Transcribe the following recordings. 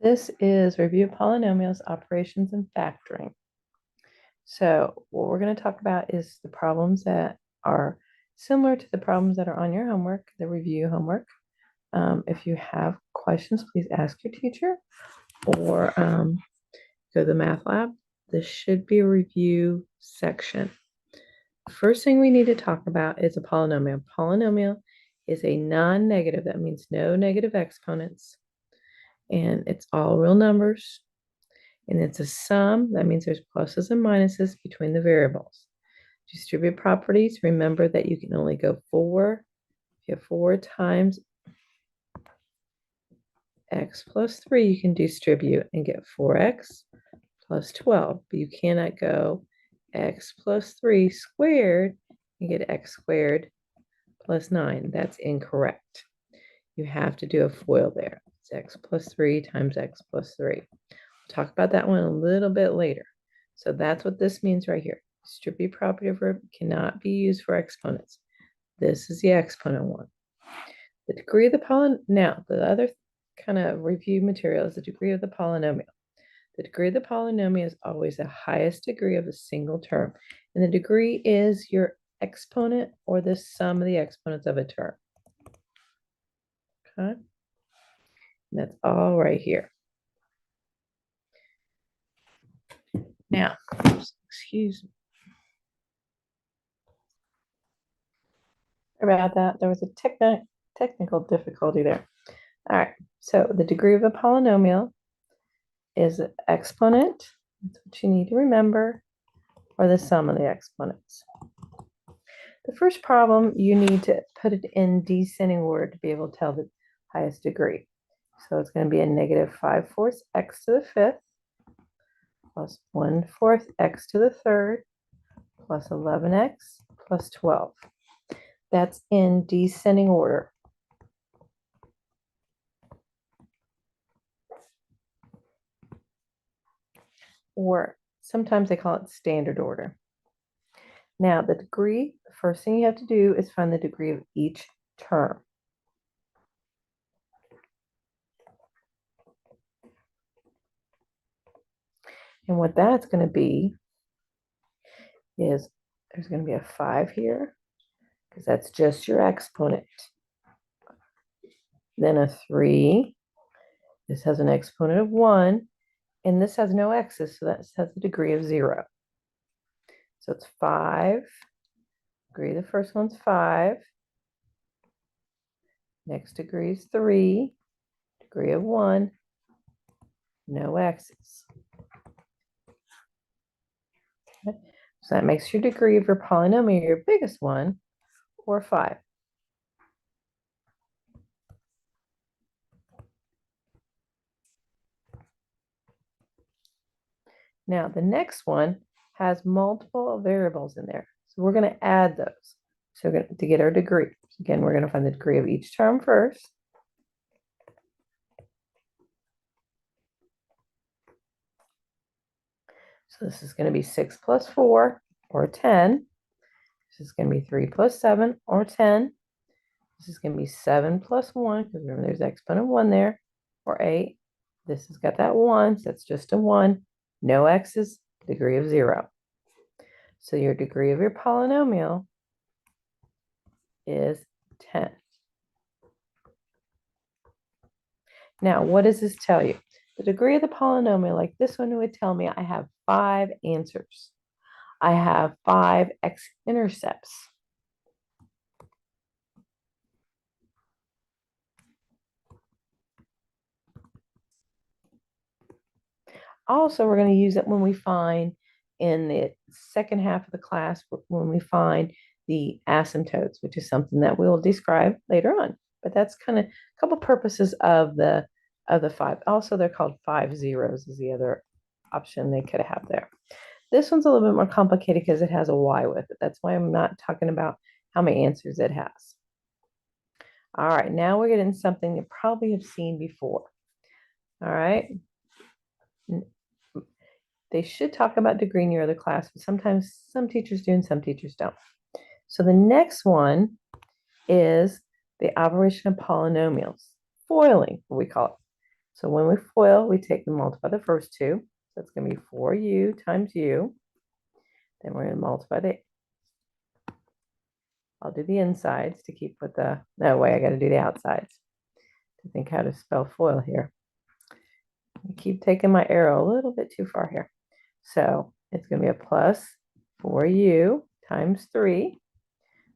This is review of polynomials, operations, and factoring. So what we're going to talk about is the problems that are similar to the problems that are on your homework, the review homework. If you have questions, please ask your teacher or go to the math lab. This should be a review section. The first thing we need to talk about is a polynomial. Polynomial is a non-negative. That means no negative exponents. And it's all real numbers. And it's a sum. That means there's pluses and minuses between the variables. Distribute properties. Remember that you can only go 4. If you have 4 times x plus 3, you can distribute and get 4x plus 12. But you cannot go x plus 3 squared and get x squared plus 9. That's incorrect. You have to do a FOIL there. It's x plus 3 times x plus 3. Talk about that one a little bit later. So that's what this means right here. Distribute property verb cannot be used for exponents. This is the exponent one. The degree of the polynomial. Now, the other kind of review material is the degree of the polynomial. The degree of the polynomial is always the highest degree of a single term. And the degree is your exponent or the sum of the exponents of a term. Okay? And that's all right here. Now, excuse me about that. There was a technical difficulty there. All right, so the degree of a polynomial is an exponent. That's what you need to remember, or the sum of the exponents. The first problem, you need to put it in descending order to be able to tell the highest degree. So it's going to be a negative 5/4 x to the 5th plus 1/4 x to the 3rd plus 11x plus 12. That's in descending order. Or sometimes they call it standard order. Now, the degree, the first thing you have to do is find the degree of each term. And what that's going to be is there's going to be a 5 here, because that's just your exponent. Then a 3. This has an exponent of 1. And this has no x's, so that has a degree of 0. So it's 5. Degree, the first one's 5. Next degree is 3. Degree of 1. No x's. Okay. So that makes your degree of your polynomial your biggest one, or 5. Now, the next one has multiple variables in there. So we're going to add those. So to get our degree. So again, we're going to find the degree of each term first. So this is going to be 6 plus 4, or 10. This is going to be 3 plus 7, or 10. This is going to be 7 plus 1, because remember there's exponent 1 there, or 8. This has got that 1, so that's just a 1. No x's, degree of 0. So your degree of your polynomial is 10. Now, what does this tell you? The degree of the polynomial, like this one, would tell me I have 5 answers. I have 5 x-intercepts. Also, we're going to use it when we find in the second half of the class, when we find the asymptotes, which is something that we'll describe later on. But that's kind of a couple purposes of the 5. Also, they're called 5 zeros is the other option they could have there. This one's a little bit more complicated because it has a y with it. That's why I'm not talking about how many answers it has. All right, now we're getting something you probably have seen before. All right. They should talk about degree in your other class, but sometimes some teachers do and some teachers don't. So the next one is the operation of polynomials. Foiling, we call it. So when we FOIL, we take and multiply the first two. So it's going to be 4u times u. Then we're going to multiply I'll do the insides to keep with the, no way, I got to do the outsides to think how to spell FOIL here. I keep taking my arrow a little bit too far here. So it's going to be a plus 4u times 3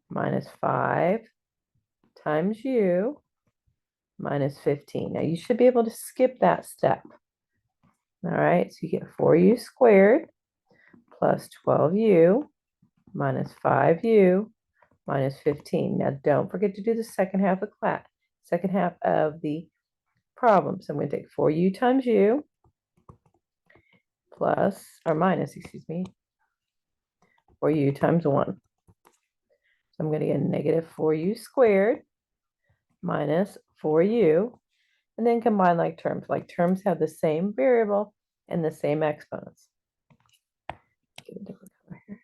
minus 5 times u minus 15. Now you should be able to skip that step. All right, so you get 4u squared plus 12u minus 5u minus 15. Now don't forget to do the second half of the problem. So I'm going to take 4u times u plus, or minus, excuse me, 4u times 1. So I'm going to get negative 4u squared minus 4u, and then combine like terms. Like terms have the same variable and the same exponents. Get a different color here.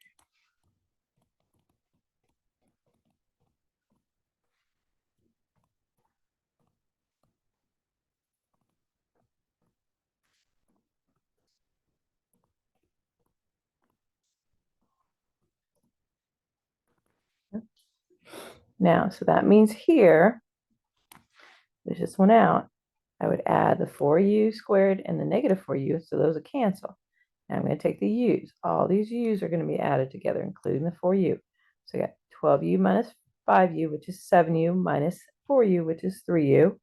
Now, so that means here, there's this one out. I would add the 4u squared and the negative 4u, so those will cancel. Now I'm going to take the u's. All these u's are going to be added together, including the 4u. So I got 12u minus 5u, which is 7u, minus 4u, which is 3u.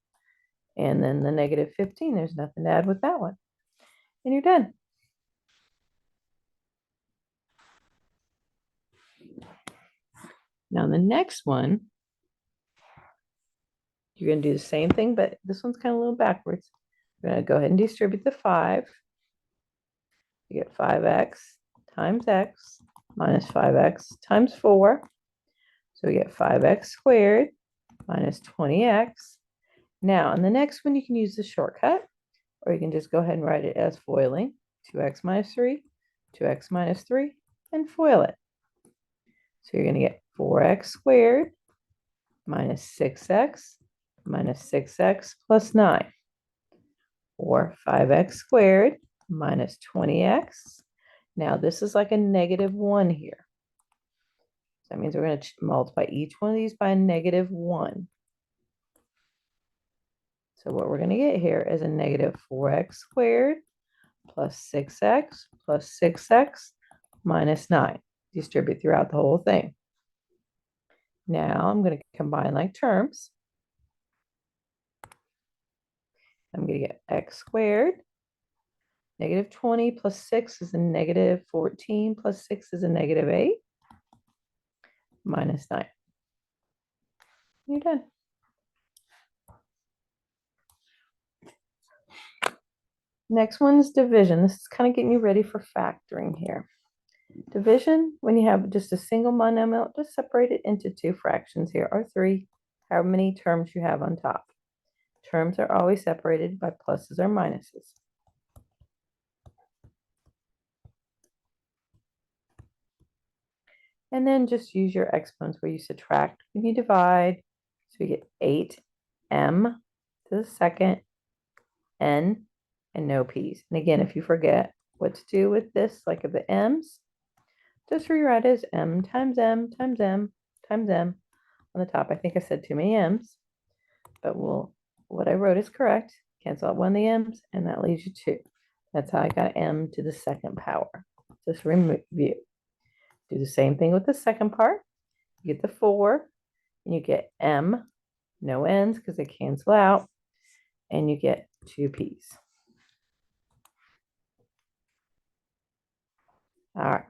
And then the negative 15, there's nothing to add with that one. And you're done. Now the next one, you're going to do the same thing, but this one's kind of a little backwards. We're going to go ahead and distribute the 5. You get 5x times x minus 5x times 4. So we get 5x squared minus 20x. Now, in the next one, you can use the shortcut, or you can just go ahead and write it as FOILing. 2x minus 3, 2x minus 3, and FOIL it. So you're going to get 4x squared minus 6x minus 6x plus 9, or 5x squared minus 20x. Now, this is like a negative 1 here. So that means we're going to multiply each one of these by a negative 1. So what we're going to get here is a negative 4x squared plus 6x plus 6x minus 9. Distribute throughout the whole thing. Now I'm going to combine like terms. I'm going to get x squared. Negative 20 plus 6 is a negative 14 plus 6 is a negative 8 minus 9. You're done. Next one's division. This is kind of getting you ready for factoring here. Division, when you have just a single monomial, just separate it into two fractions here, or three, however many terms you have on top. Terms are always separated by pluses or minuses. And then just use your exponents where you subtract when you divide. So we get 8m to the second n and no p's. And again, if you forget what to do with this, like of the m's, just rewrite it as m times m times m times m on the top. I think I said too many m's, but what I wrote is correct. Cancel out one of the m's, and that leaves you 2. That's how I got m to the second power. Just review. Do the same thing with the second part. You get the 4, and you get m, no n's because they cancel out, and you get 2 p's. All right.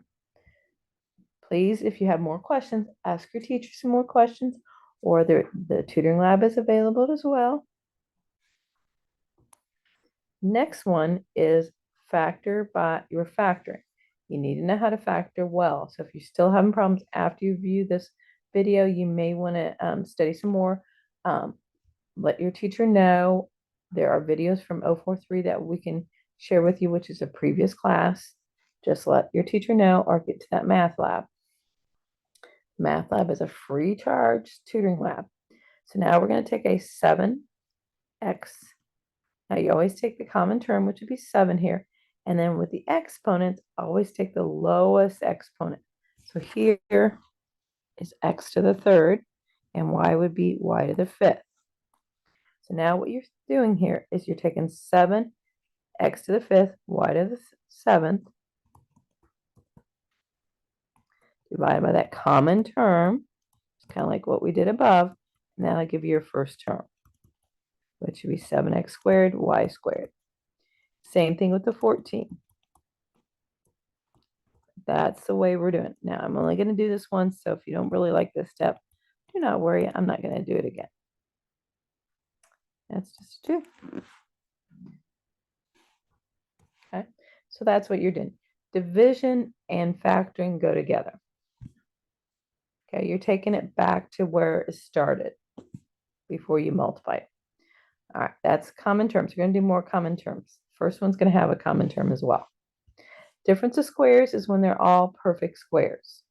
Please, if you have more questions, ask your teacher some more questions, or the tutoring lab is available as well. Next one is factor by your factoring. You need to know how to factor well. So if you're still having problems after you view this video, you may want to study some more. Let your teacher know. There are videos from 043 that we can share with you, which is a previous class. Just let your teacher know or get to that math lab. Math lab is a free charge tutoring lab. So now we're going to take a 7x Now you always take the common term, which would be 7 here. And then with the exponents, always take the lowest exponent. So here is x to the third, and y would be y to the fifth. So now what you're doing here is you're taking 7, x to the fifth, y to the seventh, divided by that common term. It's kind of like what we did above, and that'll give you your first term, which should be 7x squared, y squared. Same thing with the 14. That's the way we're doing it. Now, I'm only going to do this once, so if you don't really like this step, do not worry. I'm not going to do it again. That's just 2. Okay, so that's what you're doing. Division and factoring go together. Okay, you're taking it back to where it started before you multiply it. All right, that's common terms. We're going to do more common terms. First one's going to have a common term as well. Difference of squares is when they're all perfect squares.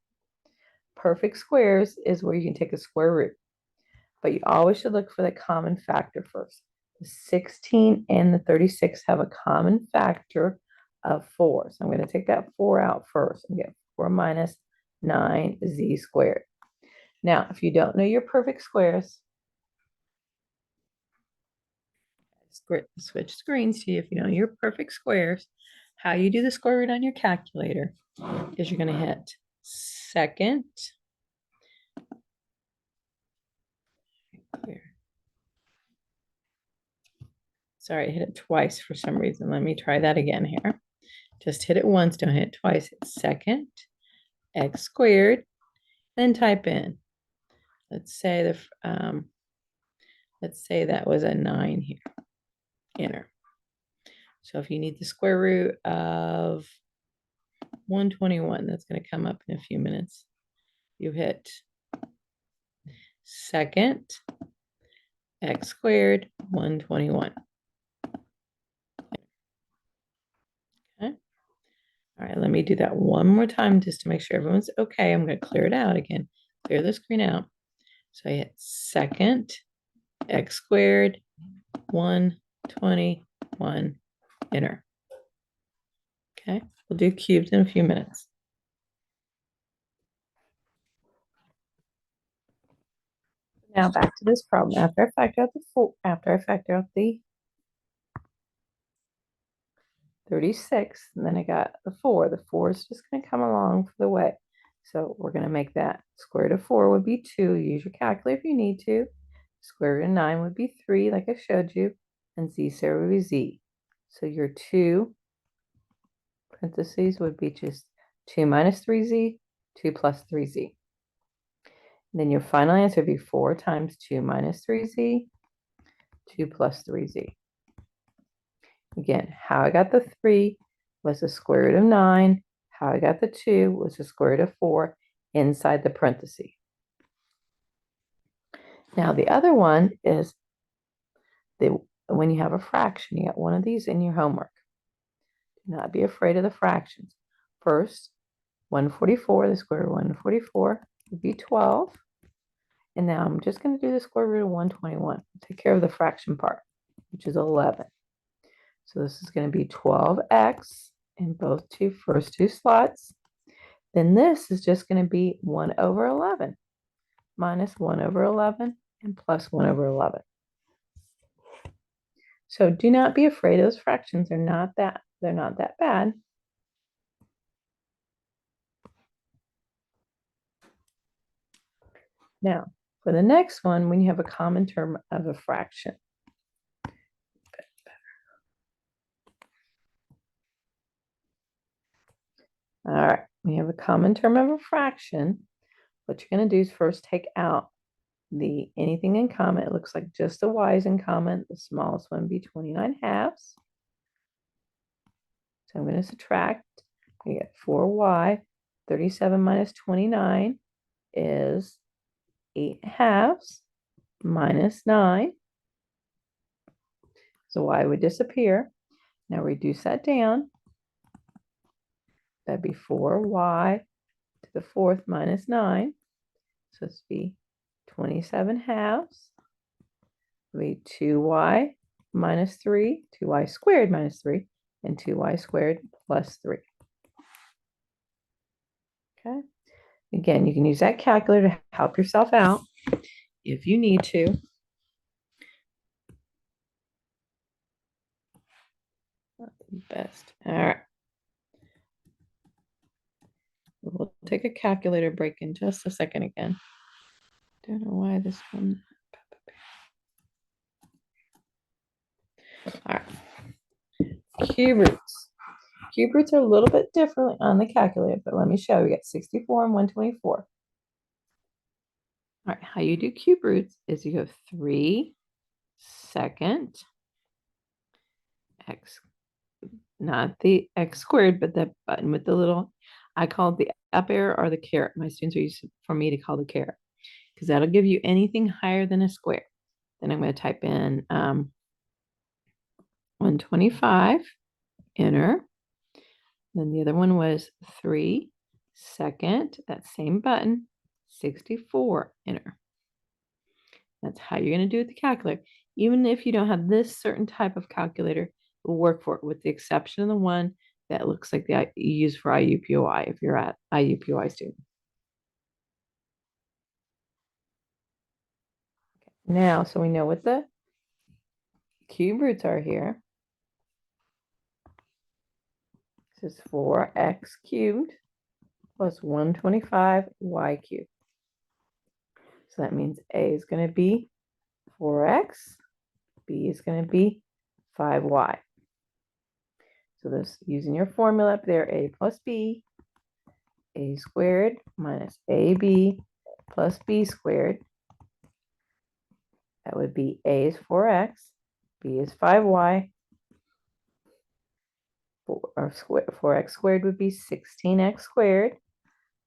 Perfect squares is where you can take a square root, but you always should look for the common factor first. The 16 and the 36 have a common factor of 4. So I'm going to take that 4 out first and get 4 minus 9z squared. Now, if you don't know your perfect squares, switch screens to you. If you know your perfect squares, how you do the square root on your calculator is you're going to hit second. Sorry, I hit it twice for some reason. Let me try that again here. Just hit it once, don't hit it twice. Hit second, x squared, then type in. Let's say that was a 9 here. Enter. So if you need the square root of 121, that's going to come up in a few minutes. You hit second, x squared, 121. Okay. All right, let me do that one more time just to make sure everyone's okay. I'm going to clear it out again. Clear the screen out. So I hit second, x squared, 121, enter. Okay, we'll do cubes in a few minutes. Now back to this problem. After I factor out the 36, and then I got the 4. The 4 is just going to come along for the way. So we're going to make that square root of 4 would be 2. Use your calculator if you need to. Square root of 9 would be 3, like I showed you. And z squared would be z. So your 2 parentheses would be just 2 minus 3z, 2 plus 3z. And then your final answer would be 4 times 2 minus 3z, 2 plus 3z. Again, how I got the 3 was the square root of 9. How I got the 2 was the square root of 4 inside the parenthesis. Now the other one is when you have a fraction, you got one of these in your homework. Do not be afraid of the fractions. First, 144, the square root of 144 would be 12. And now I'm just going to do the square root of 121. Take care of the fraction part, which is 11. So this is going to be 12x in both first two slots. Then this is just going to be 1 over 11 minus 1 over 11 and plus 1 over 11. So do not be afraid of those fractions. They're not that bad. Now, for the next one, when you have a common term of a fraction. All right, we have a common term of a fraction. What you're going to do is first take out the anything in common. It looks like just the y's in common. The smallest one would be 29 halves. So I'm going to subtract. We get 4y. 37 minus 29 is 8 halves minus 9. So y would disappear. Now reduce that down. That'd be 4y to the fourth minus 9. So it's be 27 halves. It'll be 2y minus 3, 2y squared minus 3, and 2y squared plus 3. Okay. Again, you can use that calculator to help yourself out if you need to. Not the best. All right. We'll take a calculator break in just a second again. Don't know why this one. All right. Cube roots. Cube roots are a little bit different on the calculator, but let me show you. We got 64 and 124. All right, how you do cube roots is you go 3 second x, not the x squared, but the button with the little, I call it the up arrow or the caret. My students are used for me to call the caret because that'll give you anything higher than a square. Then I'm going to type in 125, enter. Then the other one was 3 second, that same button, 64, enter. That's how you're going to do it with the calculator. Even if you don't have this certain type of calculator, it will work for it, with the exception of the one that looks like the you use for IUPUI if you're at IUPUI student. Okay. Now, so we know what the cube roots are here. This is 4x cubed plus 125y cubed. So that means A is going to be 4x, B is going to be 5y. So this, using your formula up there, A plus B, A squared minus AB plus B squared. That would be A is 4x, B is 5y, 4x squared would be 16x squared,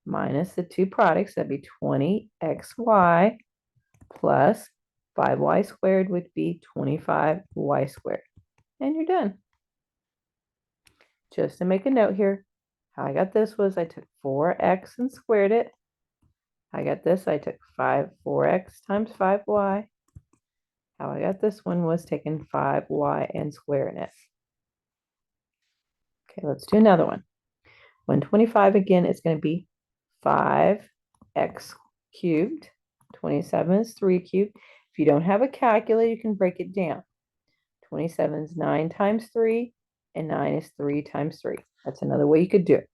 minus the two products, that'd be 20xy, plus 5y squared would be 25y squared. And you're done. Just to make a note here, how I got this was I took 4x and squared it. I got this, I took 4x times 5y. How I got this one was taking 5y and squaring it. Okay, let's do another one. 125 again is going to be 5x cubed. 27 is 3 cubed. If you don't have a calculator, you can break it down. 27 is 9 times 3, and 9 is 3 times 3. That's another way you could do it.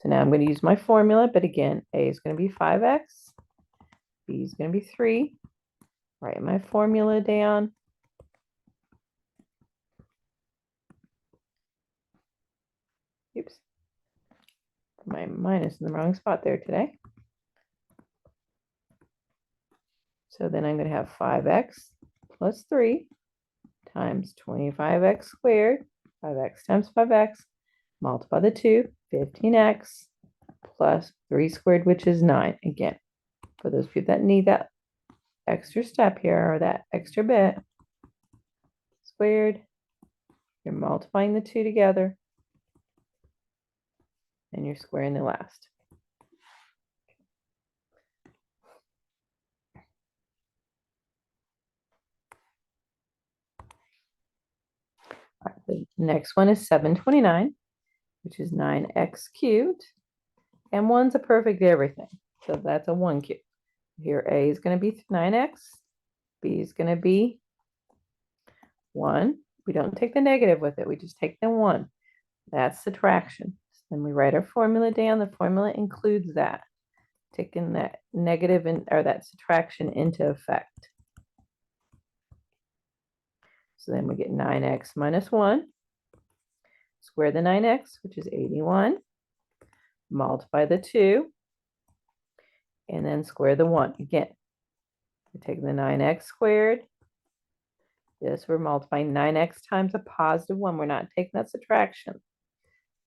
So now I'm going to use my formula, but again, A is going to be 5x, B is going to be 3. Write my formula down. Oops. My minus in the wrong spot there today. So then I'm going to have 5x plus 3 times 25x squared, 5x times 5x, multiply the 2, 15x, plus 3 squared, which is 9. Again, for those people that need that extra step here, or that extra bit, squared, you're multiplying the 2 together, and you're squaring the last. All right, the next one is 729, which is 9x cubed, and 1's a perfect everything, so that's a 1 cube. Here A is going to be 9x, B is going to be 1. We don't take the negative with it, we just take the 1. That's subtraction. Then we write our formula down. The formula includes that, taking that negative or that subtraction into effect. So then we get 9x minus 1. Square the 9x, which is 81. Multiply the 2. And then square the 1. Again, we're taking the 9x squared. This, we're multiplying 9x times a positive 1. We're not taking that subtraction.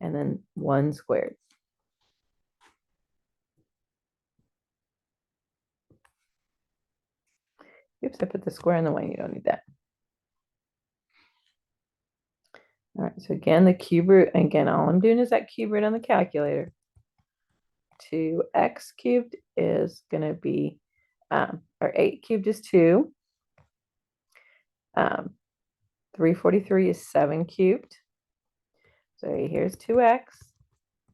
And then 1 squared. Oops, I put the square in the way. You don't need that. All right, so again, the cube root, again, all I'm doing is that cube root on the calculator. 2x cubed is going to be, or 8 cubed is 2. 343 is 7 cubed. So A here's 2x,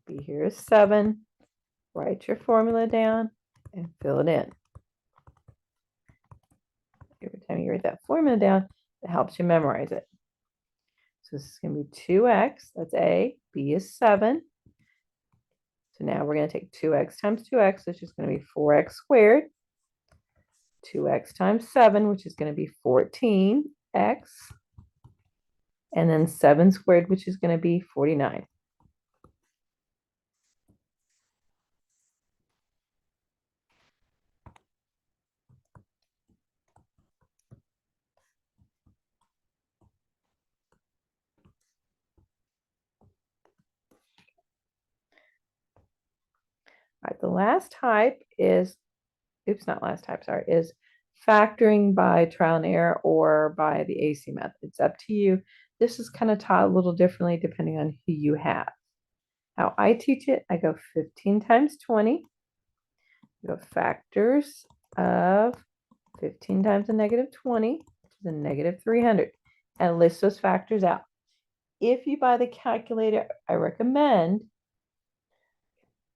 B here is 7. Write your formula down and fill it in. Every time you write that formula down, it helps you memorize it. So this is going to be 2x, that's A, B is 7. So now we're going to take 2x times 2x, which is going to be 4x squared. 2x times 7, which is going to be 14x. And then 7 squared, which is going to be 49. All right, the last type is, not last type, sorry, is factoring by trial and error or by the AC method. It's up to you. This is kind of taught a little differently depending on who you have. How I teach it, I go 15 times 20. You go factors of 15 times a negative 20, which is a negative 300, and list those factors out. If you buy the calculator, I recommend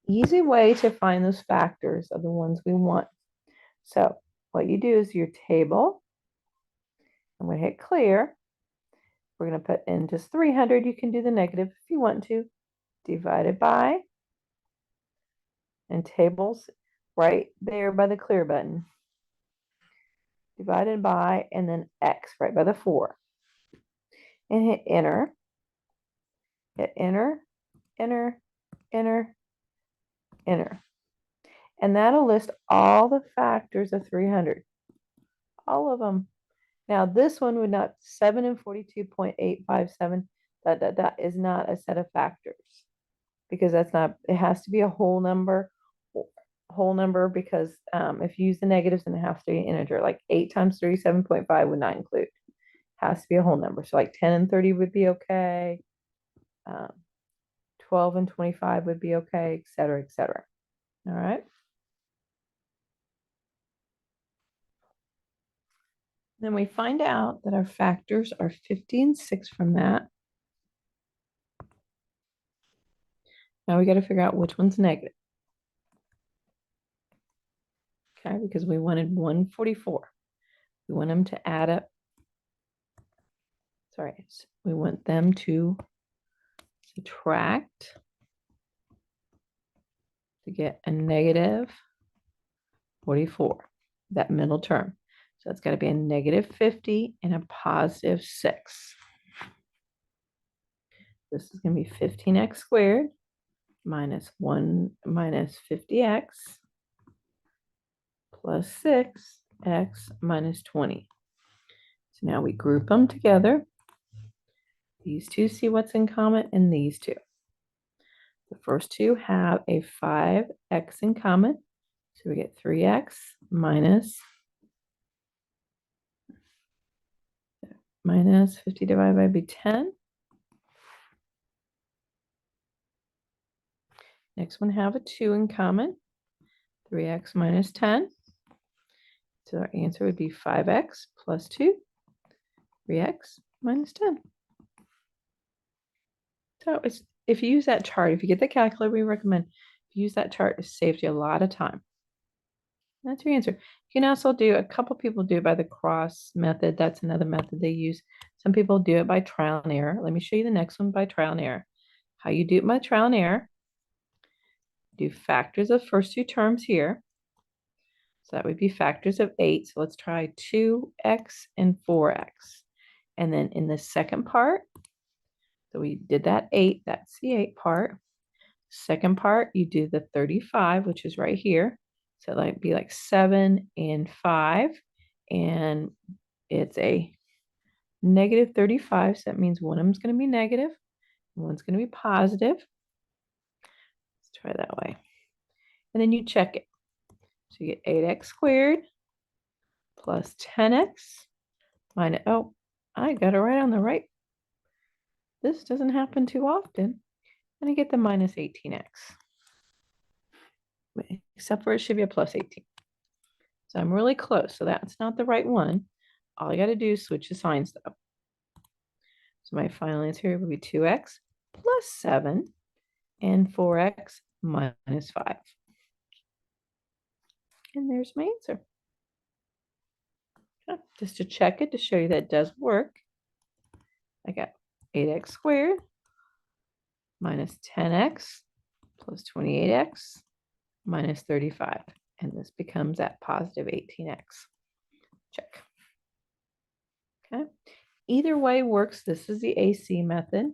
easy way to find those factors are the ones we want. So what you do is your table, I'm going to hit clear. We're going to put in just 300. You can do the negative if you want to. Divided by, and tables right there by the clear button. Divided by, and then x right by the 4. And hit enter. Hit enter, enter, enter, enter. And that'll list all the factors of 300. All of them. Now this one would not, 7 and 42.857, that is not a set of factors. Because that's not, it has to be a whole number because if you use the negatives, then it has to be an integer. Like 8 times 37.5 would not include. It has to be a whole number. So like 10 and 30 would be okay. 12 and 25 would be okay, etc., etc. All right. Then we find out that our factors are 50 and 6 from that. Now we got to figure out which one's negative. Okay, because we wanted 144. We want them to add up. Sorry, we want them to subtract to get a negative 44, that middle term. So it's got to be a negative 50 and a positive 6. This is going to be 15x squared minus 50x plus 6x minus 20. So now we group them together. These two see what's in common, and these two. The first two have a 5x in common. So we get 3x minus 50 divided by be 10. Next one have a 2 in common. 3x minus 10. So our answer would be 5x plus 2. 3x minus 10. So if you use that chart, if you get the calculator, we recommend if you use that chart, it saves you a lot of time. That's your answer. You can also do, a couple people do it by the cross method. That's another method they use. Some people do it by trial and error. Let me show you the next one by trial and error. How you do it by trial and error. Do factors of first two terms here. So that would be factors of 8. So let's try 2x and 4x. And then in the second part, so we did that 8, that's the 8 part. Second part, you do the 35, which is right here. So it might be like 7 and 5. And it's a negative 35. So that means one of them is going to be negative, and one's going to be positive. Let's try that way. And then you check it. So you get 8x squared plus 10x minus, oh, I got it right on the right. This doesn't happen too often. And I get the minus 18x. Except for it should be a plus 18. So I'm really close. So that's not the right one. All I got to do is switch the signs though. So my final answer here would be 2x plus 7 and 4x minus 5. And there's my answer. Okay, just to check it, to show you that it does work, I got 8x squared minus 10x plus 28x minus 35. And this becomes that positive 18x. Check. Okay. Either way works. This is the AC method.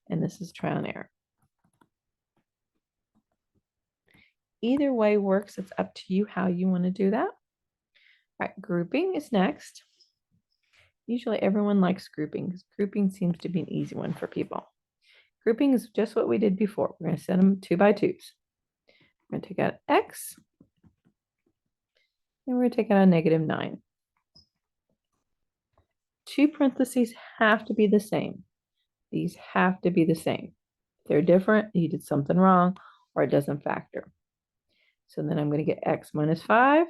And this is trial and error. Either way works. It's up to you how you want to do that. All right, grouping is next. Usually everyone likes grouping because grouping seems to be an easy one for people. Grouping is just what we did before. We're going to set them 2 by 2s. We're going to take out x, and we're going to take out a negative 9. 2 parentheses have to be the same. These have to be the same. If they're different, you did something wrong, or it doesn't factor. So then I'm going to get x minus 5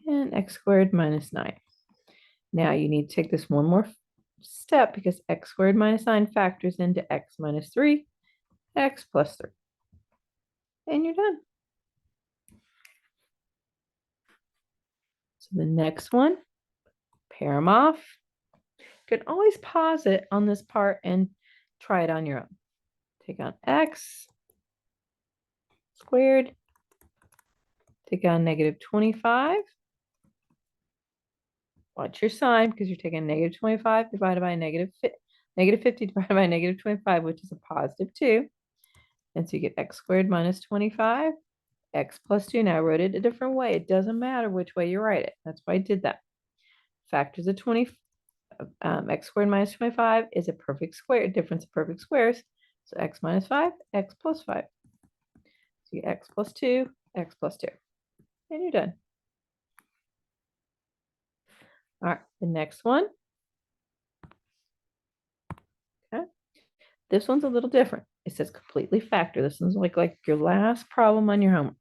and x squared minus 9. Now you need to take this one more step because x squared minus 9 factors into x minus 3, x plus 3. And you're done. So the next one, pair them off. You can always pause it on this part and try it on your own. Take out x squared, take out negative 25. Watch your sign because you're taking negative 25 divided by negative 50 divided by negative 25, which is a positive 2. And so you get x squared minus 25, x plus 2. Now I wrote it a different way. It doesn't matter which way you write it. That's why I did that. Factors of 20, x squared minus 25 is a perfect square, difference of perfect squares. So x minus 5, x plus 5. So you get x plus 2, x plus 2. And you're done. All right, the next one. Okay. This one's a little different. It says completely factor. This one's like your last problem on your homework.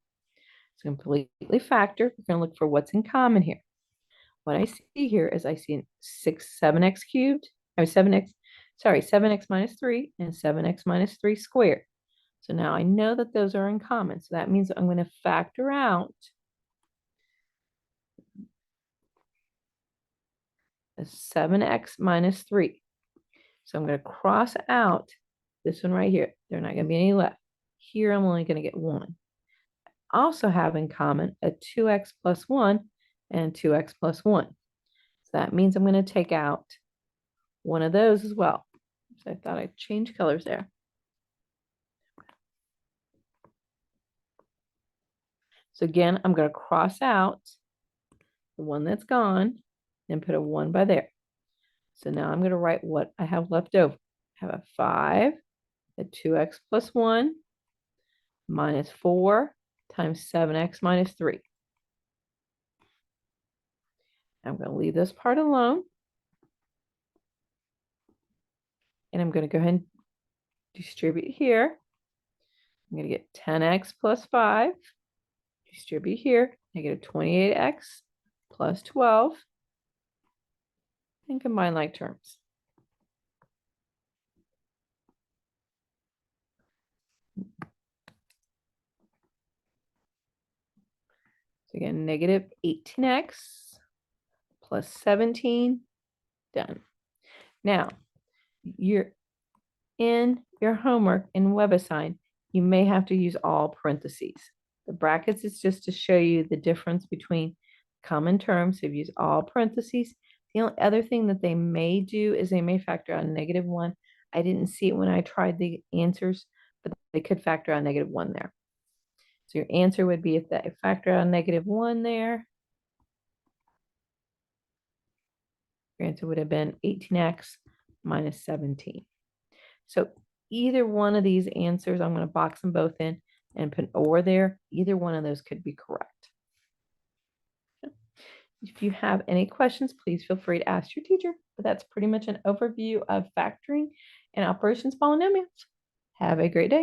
It's completely factor. We're going to look for what's in common here. What I see here is I see 7x cubed, 7x minus 3 and 7x minus 3 squared. So now I know that those are in common. So that means I'm going to factor out a 7x minus 3. So I'm going to cross out this one right here. There are not going to be any left. Here I'm only going to get 1. Also have in common a 2x plus 1 and 2x plus 1. So that means I'm going to take out one of those as well. So I thought I'd change colors there. So again, I'm going to cross out the one that's gone and put a 1 by there. So now I'm going to write what I have left over. I have a 5, a 2x plus 1, minus 4 times 7x minus 3. I'm going to leave this part alone. And I'm going to go ahead and distribute here. I'm going to get 10x plus 5. Distribute here. Negative 28x plus 12. And combine like terms. So again, negative 18x plus 17. Done. Now, you're in your homework in WebAssign, you may have to use all parentheses. The brackets is just to show you the difference between common terms. So if you use all parentheses, the only other thing that they may do is they may factor out negative 1. I didn't see it when I tried the answers, but they could factor out negative 1 there. So your answer would be if they factor out negative 1 there, your answer would have been 18x minus 17. So either one of these answers, I'm going to box them both in and put an or there. Either one of those could be correct. If you have any questions, please feel free to ask your teacher. But that's pretty much an overview of factoring and operations polynomials. Have a great day.